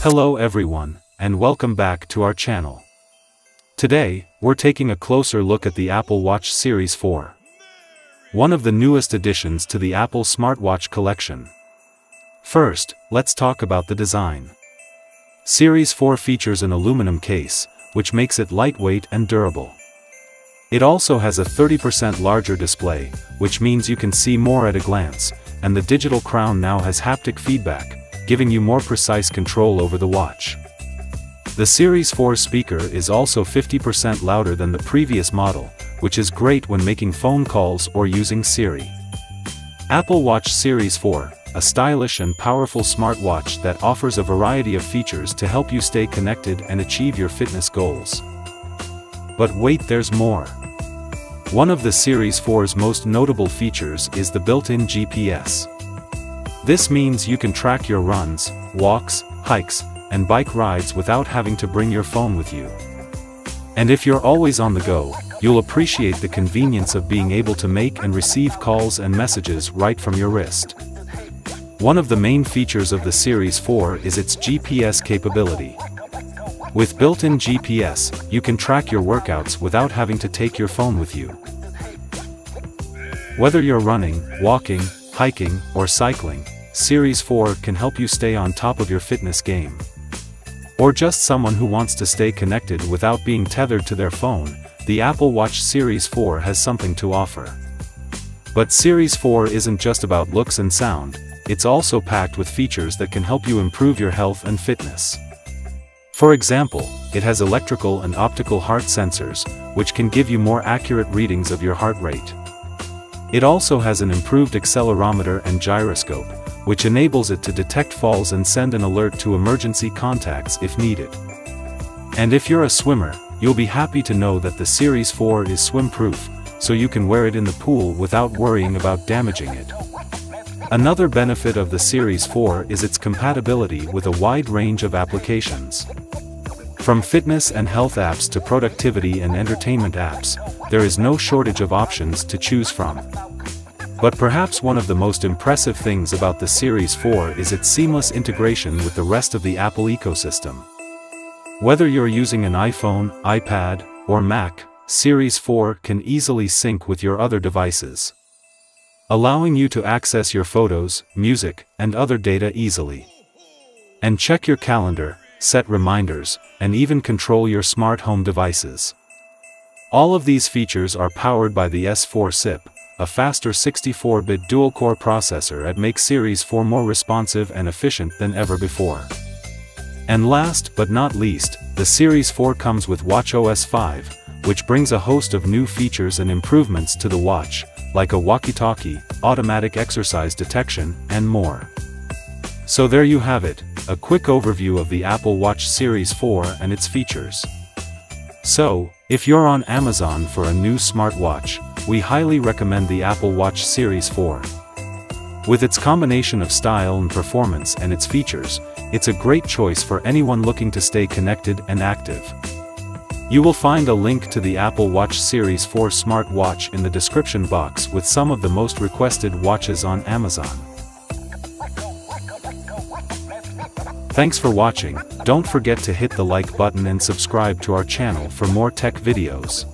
Hello everyone, and welcome back to our channel. Today, we're taking a closer look at the Apple Watch Series 4. One of the newest additions to the Apple smartwatch collection. First, let's talk about the design. Series 4 features an aluminum case, which makes it lightweight and durable. It also has a 30% larger display, which means you can see more at a glance, and the digital crown now has haptic feedback, giving you more precise control over the watch. The Series 4 speaker is also 50% louder than the previous model, which is great when making phone calls or using Siri. Apple Watch Series 4, a stylish and powerful smartwatch that offers a variety of features to help you stay connected and achieve your fitness goals. But wait, there's more. One of the Series 4's most notable features is the built-in GPS. This means you can track your runs, walks, hikes, and bike rides without having to bring your phone with you. And if you're always on the go, you'll appreciate the convenience of being able to make and receive calls and messages right from your wrist. One of the main features of the Series 4 is its GPS capability. With built-in GPS, you can track your workouts without having to take your phone with you. Whether you're running, walking, hiking, or cycling, Series 4 can help you stay on top of your fitness game. Or just someone who wants to stay connected without being tethered to their phone, the Apple Watch Series 4 has something to offer. But Series 4 isn't just about looks and sound, it's also packed with features that can help you improve your health and fitness. For example, it has electrical and optical heart sensors, which can give you more accurate readings of your heart rate. It also has an improved accelerometer and gyroscope, which enables it to detect falls and send an alert to emergency contacts if needed. And if you're a swimmer, you'll be happy to know that the Series 4 is swim-proof, so you can wear it in the pool without worrying about damaging it. Another benefit of the Series 4 is its compatibility with a wide range of applications. From fitness and health apps to productivity and entertainment apps, there is no shortage of options to choose from. But perhaps one of the most impressive things about the Series 4 is its seamless integration with the rest of the Apple ecosystem. Whether you're using an iPhone, iPad, or Mac, Series 4 can easily sync with your other devices, allowing you to access your photos, music, and other data easily. And check your calendar, set reminders, and even control your smart home devices. All of these features are powered by the S4 chip, a faster 64-bit dual-core processor that makes Series 4 more responsive and efficient than ever before. And last but not least, the Series 4 comes with watchOS 5, which brings a host of new features and improvements to the watch, like a walkie-talkie, automatic exercise detection, and more. So there you have it, a quick overview of the Apple Watch Series 4 and its features. So, if you're on Amazon for a new smartwatch, we highly recommend the Apple Watch Series 4. With its combination of style and performance and its features, it's a great choice for anyone looking to stay connected and active. You will find a link to the Apple Watch Series 4 smartwatch in the description box with some of the most requested watches on Amazon. Thanks for watching. Don't forget to hit the like button and subscribe to our channel for more tech videos.